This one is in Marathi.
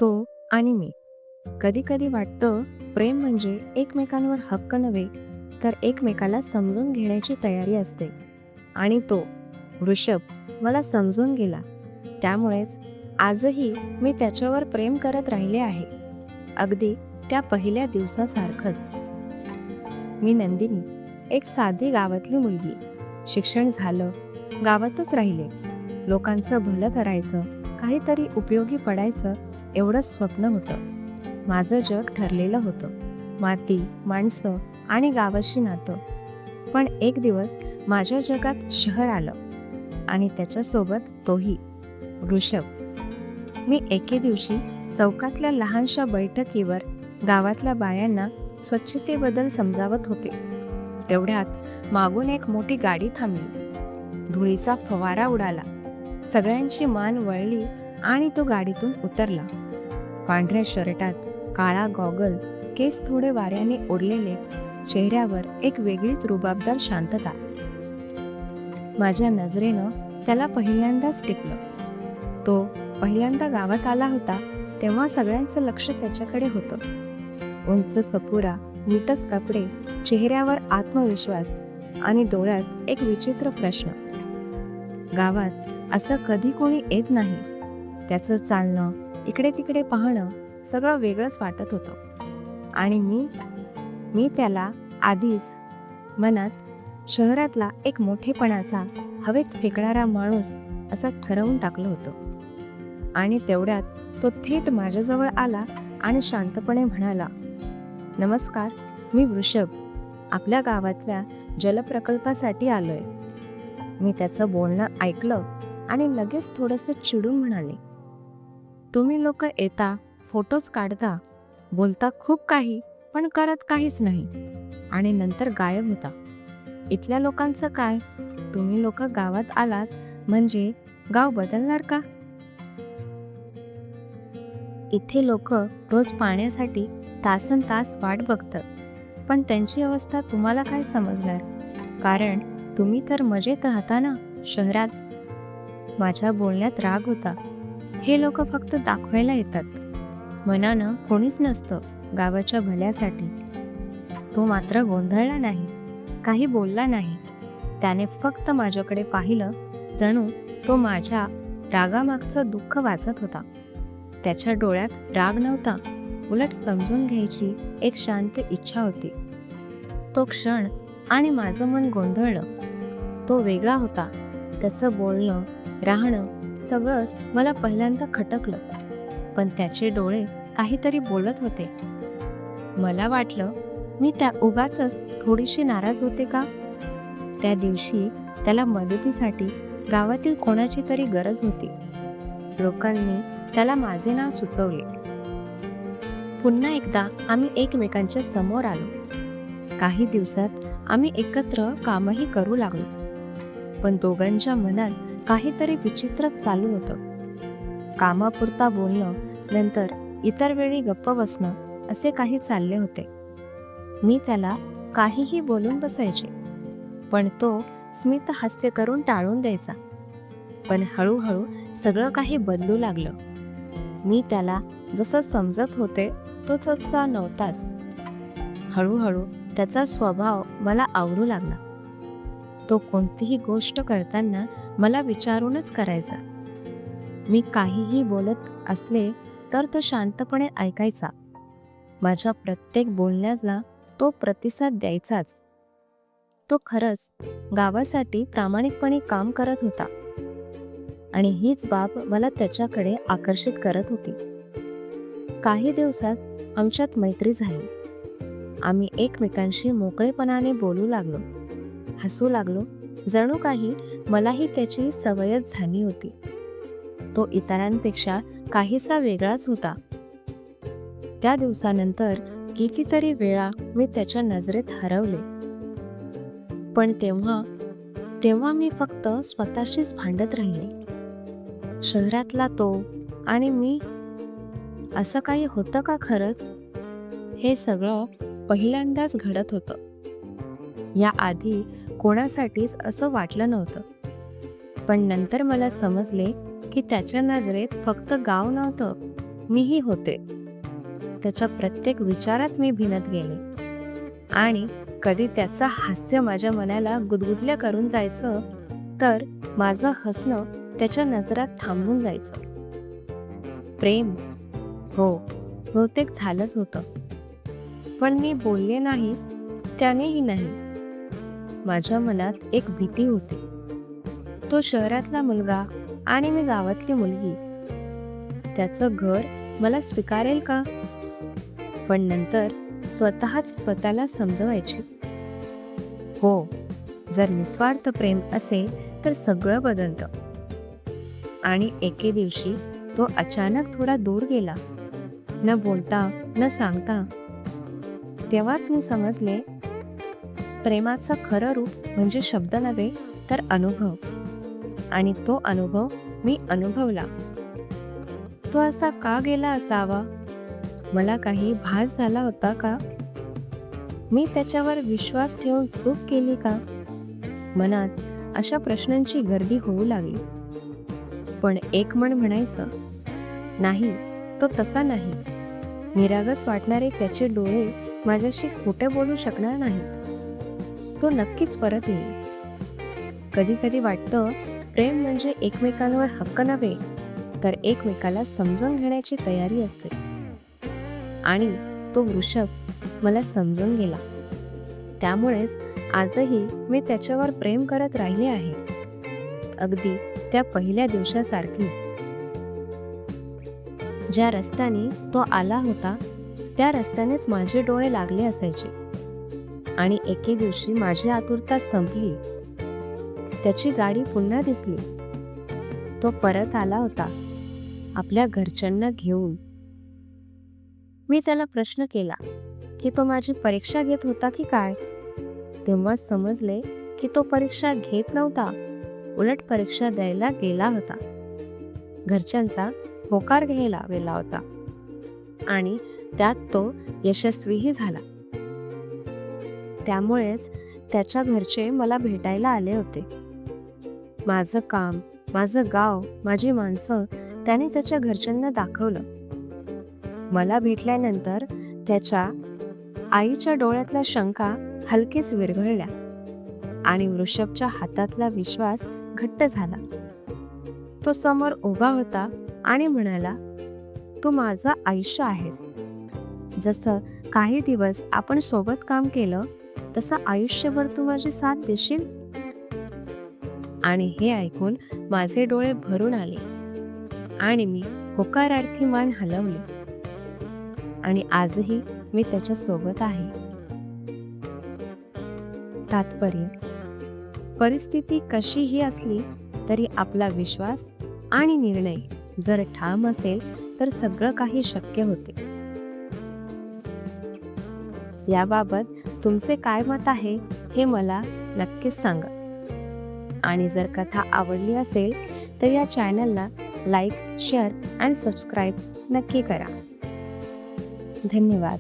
तो आणि मी. कधी कधी वाटतं प्रेम म्हणजे एकमेकांवर हक्क नव्हे, तर एकमेकाला समजून घेण्याची तयारी असते. आणि तो वृषभ मला समजून गेला. त्यामुळेच आजही मी त्याच्यावर प्रेम करत राहिले आहे, अगदी त्या पहिल्या दिवसासारखंच. मी नंदिनी, एक साधी गावातली मुलगी. शिक्षण झालं, गावातच राहिले. लोकांचं भलं करायचं, काहीतरी उपयोगी पडायचं, एवढंच स्वप्न होतं. माझं जग ठरलेलं होतं. माती, माणसं आणि गावाशी नातं. पण एक दिवस माझ्या जगात शहर आलं आणि त्याच्यासोबत तोही, वृषभ. मी एके दिवशी चौकातल्या लहानशा बैठकीवर गावातल्या बायांना स्वच्छतेबद्दल समजावत होते. तेवढ्यात मागून एक मोठी गाडी थांबली. धुळीचा फवारा उडाला. सगळ्यांची मान वळली आणि तो गाडीतून उतरला. पांढऱ्या शर्टात, काळा गॉगल, केस थोडे वाऱ्याने ओढलेले, चेहऱ्यावर एक वेगळीच रुबाबदार शांतता. माझ्या नजरेनं त्याला पहिल्यांदाच टिपलं. तो पहिल्यांदा गावात आला होता तेव्हा सगळ्यांचं लक्ष त्याच्याकडे होतं. उंच सपुरा, नीटच कपडे, चेहऱ्यावर आत्मविश्वास आणि डोळ्यात एक विचित्र प्रश्न. गावात असं कधी कोणी येत नाही. त्याचं चालणं, इकडे तिकडे पाहणं सगळं वेगळंच वाटत होतं. आणि मी त्याला आधीच मनात शहरातला एक मोठेपणाचा, हवेत फेकणारा माणूस असं ठरवून टाकलं होतं. आणि तेवढ्यात तो थेट माझ्याजवळ आला आणि शांतपणे म्हणाला, "नमस्कार, मी वृषभ. आपल्या गावातल्या जलप्रकल्पासाठी आलोय." मी त्याचं बोलणं ऐकलं आणि लगेच थोडंसं चिडून म्हणाले, "तुम्ही लोक येता, फोटोज काढता, बोलता खूप काही, पण करत काहीच नाही, आणि नंतर गायब होता. इथल्या लोकांचं काय? तुम्ही लोक गावात आलात म्हणजे गाव बदलणार का? इथे लोक रोज पाण्यासाठी तासन तास वाट बघतात, पण त्यांची अवस्था तुम्हाला काय समजणार? कारण तुम्ही तर मजेत राहता ना शहरात." माझ्या बोलण्यात राग होता. हे लोक फक्त दाखवायला येतात. मनानं कोणीच नसतं गावाच्या भल्यासाठी. तो मात्र गोंधळला नाही, काही बोलला नाही. त्याने फक्त माझ्याकडे पाहिलं, जणू तो माझ्या रागामागचं दुःख वाचत होता. त्याच्या डोळ्यात राग नव्हता, उलट समजून घ्यायची एक शांत इच्छा होती. तो क्षण आणि माझं मन गोंधळलं. तो वेगळा होता. त्याचं बोलणं, राहणं सगळंच मला पहिल्यांदा खटकलं. पण त्याचे डोळे काहीतरी बोलत होते. मला वाटलं मी त्या उगाचच थोडीशी नाराज होते का? त्या दिवशी त्याला मदतीसाठी गावातील कोणाची तरी गरज होती. लोकांनी त्याला माझे नाव सुचवले. पुन्हा एकदा आम्ही एकमेकांच्या समोर आलो. काही दिवसात आम्ही एकत्र कामही करू लागलो. पण दोघांच्या मनात काहीतरी विचित्र चालू होतं. कामापुरता बोलणं, नंतर इतर वेळी गप्प बसणं असे काही चालले होते. मी त्याला काहीही बोलून बसायचे, पण तो स्मित हास्य करून टाळून द्यायचा. पण हळूहळू सगळं काही बदलू लागलं. मी त्याला जसं समजत होते तो तसा नव्हताच. हळूहळू त्याचा स्वभाव मला आवडू लागला. तो कोणतीही गोष्ट करताना मला विचारूनच करायचा. मी काहीही बोलत असले तर तो शांतपणे ऐकायचा. माझ्या प्रत्येक बोलण्याला तो प्रतिसाद द्यायचाच. तो खरंच गावासाठी प्रामाणिकपणे काम करत होता. आणि हीच बाब मला त्याच्याकडे आकर्षित करत होती. काही दिवसात आमच्यात मैत्री झाली. आम्ही एकमेकांशी मोकळेपणाने बोलू लागलो, हसू लागलो, जणू काही मलाही त्याची सवयच झाली होती. तो इतरांपेक्षा काहीसा वेगळाच होता. त्या दिवसानंतर कितीतरी वेळा मी त्याच्या नजरेत हरवले. पण तेव्हा मी फक्त स्वतःशीच भांडत राहिले. शहरातला तो आणि मी, असं काही होतं का खरंच? हे सगळं पहिल्यांदाच घडत होतं. याआधी कोणासाठीच असं वाटलं नव्हतं. पण नंतर मला समजले की त्याच्या नजरेत फक्त गाव नव्हतं, मीही होते. त्याच्या प्रत्येक विचारात मी भिनत गेले आणि कधी त्याचं हास्य माझ्या मनाला गुदगुदल्या करून जायचं, तर माझं हसणं त्याच्या नजरात थांबून जायचं. प्रेम? हो, बहुतेक झालंच होतं. पण मी बोलले नाही, त्यानेही नाही. माझ्या मनात एक भीती होती. तो शहरातला मुलगा आणि मी गावातली मुलगी. त्याचं घर मला स्वीकारेल का? पण नंतर स्वतःच स्वतःला समजवायची. हो, जर निस्वार्थ प्रेम असेल तर सगळं बदलतं. आणि एके दिवशी तो अचानक थोडा दूर गेला, न बोलता न सांगता. तेव्हाच मी समजले, प्रेमाचं खरं रूप म्हणजे शब्द नव्हे तर अनुभव. आणि तो अनुभव मी अनुभवला. तो असा का गेला असावा? मला काही भास झाला होता का? मी त्याच्यावर विश्वास ठेवून चूक केली का? मनात अशा प्रश्नांची गर्दी होऊ लागली. पण एक मन म्हणायचं, नाही, तो तसा नाही. निरागस वाटणारे त्याचे डोळे माझ्याशी खोटे बोलू शकणार नाहीत. तो नक्कीच परत येईल. कधी कधी वाटतं, प्रेम म्हणजे एकमेकांवर हक्क नव्हे तर एकमेकाला समजून घेण्याची तयारी असते. आणि तो वृषभ मला समजून गेला. त्यामुळेच आजही मी त्याच्यावर प्रेम करत राहिले आहे, अगदी त्या पहिल्या दिवसासारखीच. ज्या रस्त्याने तो आला होता त्या रस्त्यानेच माझे डोळे लागले असायचे. आणि एके दिवशी माझी आतुरता संपली. त्याची गाडी पुन्हा दिसली. तो परत आला होता, आपल्या घरच्यांना घेऊन. मी त्याला प्रश्न केला की तो माझी परीक्षा घेत होता की काय. तेव्हा समजले की तो परीक्षा घेत नव्हता, उलट परीक्षा द्यायला गेला होता. घरच्यांचा होकार घ्यायला गेला होता आणि त्यात तो यशस्वीही झाला. त्यामुळेच त्याच्या घरचे मला भेटायला आले होते. माझं काम, माझं गाव, माझी माणसं त्याने त्याच्या घरच्यांना दाखवलं. मला भेटल्यानंतर त्याच्या आईच्या डोळ्यातल्या शंका हलकेच विरघळल्या आणि वृषभच्या हातातला विश्वास घट्ट झाला. तो समोर उभा होता आणि म्हणाला, तू माझं आयुष्य आहेस. जसं काही दिवस आपण सोबत काम केलं तसं आयुष्यभर तू माझी साथ देशील. आणि हे ऐकून माझे डोळे भरून आले आणि मी होकारार्थी मान हलवली. आणि आजही मी त्याच्या सोबत आहे. तात्पर्य: परिस्थिती कशीही असली तरी आपला विश्वास आणि निर्णय जर ठाम असेल तर सगळं काही शक्य होते. याबाबत तुमचे काय मत आहे हे मला नक्कीच सांगा. आणि जर कथा आवडली असेल तर या चॅनलला लाईक, शेअर आणि सबस्क्राईब नक्की करा. धन्यवाद.